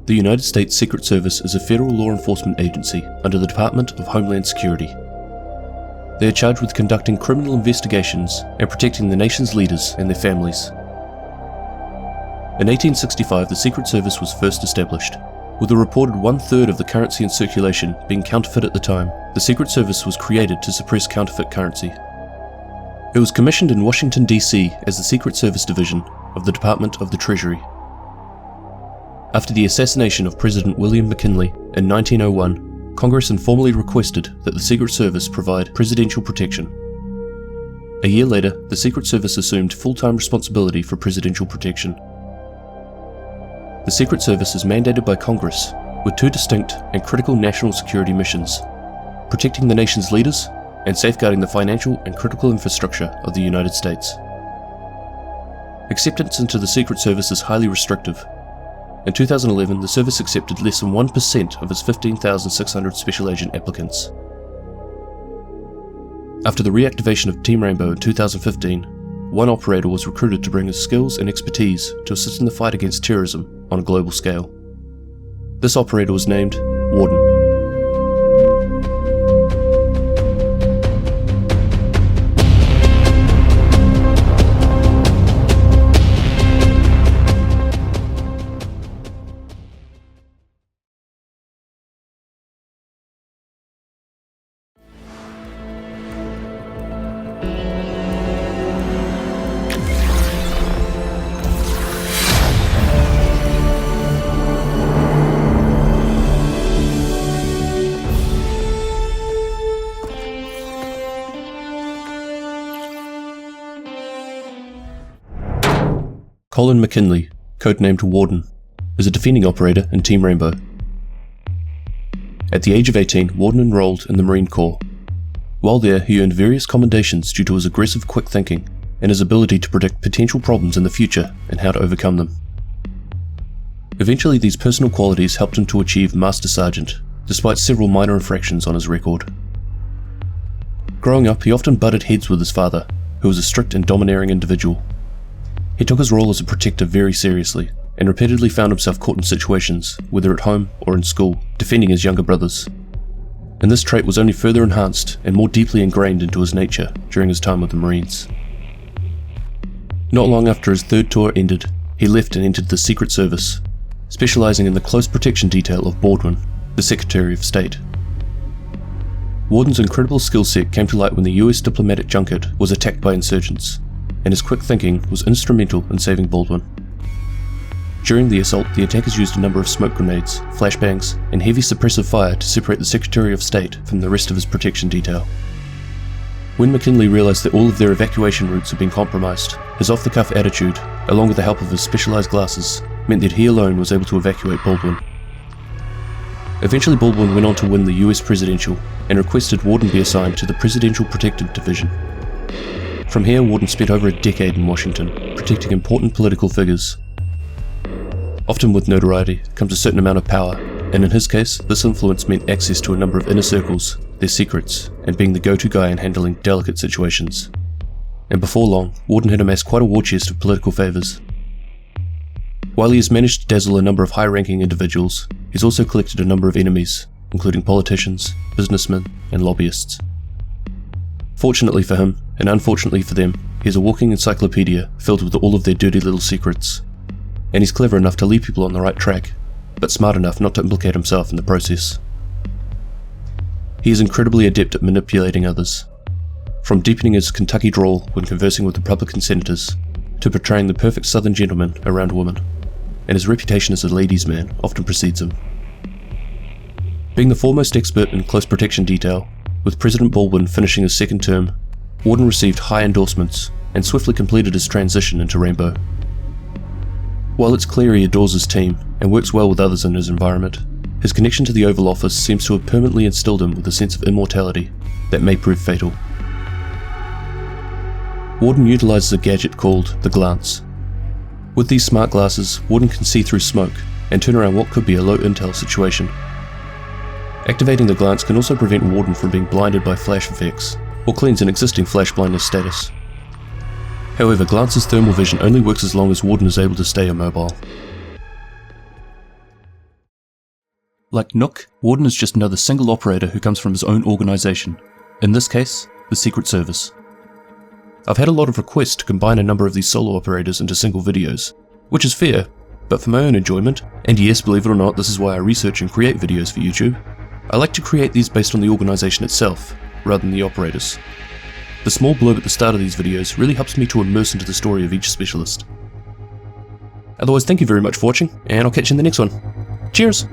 The United States Secret Service is a federal law enforcement agency under the Department of Homeland Security. They are charged with conducting criminal investigations and protecting the nation's leaders and their families. In 1865, the Secret Service was first established. With a reported 1/3 of the currency in circulation being counterfeit at the time, the Secret Service was created to suppress counterfeit currency. It was commissioned in Washington, D.C. as the Secret Service Division of the Department of the Treasury. After the assassination of President William McKinley in 1901, Congress informally requested that the Secret Service provide presidential protection. A year later, the Secret Service assumed full-time responsibility for presidential protection. The Secret Service is mandated by Congress with two distinct and critical national security missions: protecting the nation's leaders and safeguarding the financial and critical infrastructure of the United States. Acceptance into the Secret Service is highly restrictive. In 2011, the service accepted less than 1% of its 15,600 special agent applicants. After the reactivation of Team Rainbow in 2015, one operator was recruited to bring his skills and expertise to assist in the fight against terrorism on a global scale. This operator was named Warden. Colin McKinley, codenamed Warden, is a defending operator in Team Rainbow. At the age of 18, Warden enrolled in the Marine Corps. While there, he earned various commendations due to his aggressive quick thinking and his ability to predict potential problems in the future and how to overcome them. Eventually, these personal qualities helped him to achieve Master Sergeant, despite several minor infractions on his record. Growing up, he often butted heads with his father, who was a strict and domineering individual. He took his role as a protector very seriously, and repeatedly found himself caught in situations, whether at home or in school, defending his younger brothers. And this trait was only further enhanced and more deeply ingrained into his nature during his time with the Marines. Not long after his third tour ended, he left and entered the Secret Service, specializing in the close protection detail of Warden, the Secretary of State. Warden's incredible skill set came to light when the US diplomatic junket was attacked by insurgents, and his quick thinking was instrumental in saving Baldwin. During the assault, the attackers used a number of smoke grenades, flashbangs, and heavy suppressive fire to separate the Secretary of State from the rest of his protection detail. When McKinley realized that all of their evacuation routes had been compromised, his off-the-cuff attitude, along with the help of his specialized glasses, meant that he alone was able to evacuate Baldwin. Eventually, Baldwin went on to win the US presidential and requested Warden be assigned to the Presidential Protective Division. From here, Warden spent over a decade in Washington, protecting important political figures. Often with notoriety comes a certain amount of power, and in his case, this influence meant access to a number of inner circles, their secrets, and being the go-to guy in handling delicate situations. And before long, Warden had amassed quite a war chest of political favours. While he has managed to dazzle a number of high-ranking individuals, he's also collected a number of enemies, including politicians, businessmen, and lobbyists. Fortunately for him, and unfortunately for them, he is a walking encyclopedia filled with all of their dirty little secrets. And he's clever enough to lead people on the right track, but smart enough not to implicate himself in the process. He is incredibly adept at manipulating others, from deepening his Kentucky drawl when conversing with Republican senators, to portraying the perfect Southern gentleman around women, and his reputation as a ladies' man often precedes him. Being the foremost expert in close protection detail, with President Baldwin finishing his second term, Warden received high endorsements and swiftly completed his transition into Rainbow. While it's clear he adores his team and works well with others in his environment, his connection to the Oval Office seems to have permanently instilled him with a sense of immortality that may prove fatal. Warden utilizes a gadget called the Glance. With these smart glasses, Warden can see through smoke and turn around what could be a low intel situation. Activating the Glance can also prevent Warden from being blinded by flash effects, or cleanse an existing flash blindness status. However, Glance's thermal vision only works as long as Warden is able to stay immobile. Like Nook, Warden is just another single operator who comes from his own organisation, in this case, the Secret Service. I've had a lot of requests to combine a number of these solo operators into single videos, which is fair, but for my own enjoyment, and yes, believe it or not, this is why I research and create videos for YouTube, I like to create these based on the organisation itself, rather than the operators. The small blurb at the start of these videos really helps me to immerse into the story of each specialist. Otherwise, thank you very much for watching, and I'll catch you in the next one. Cheers!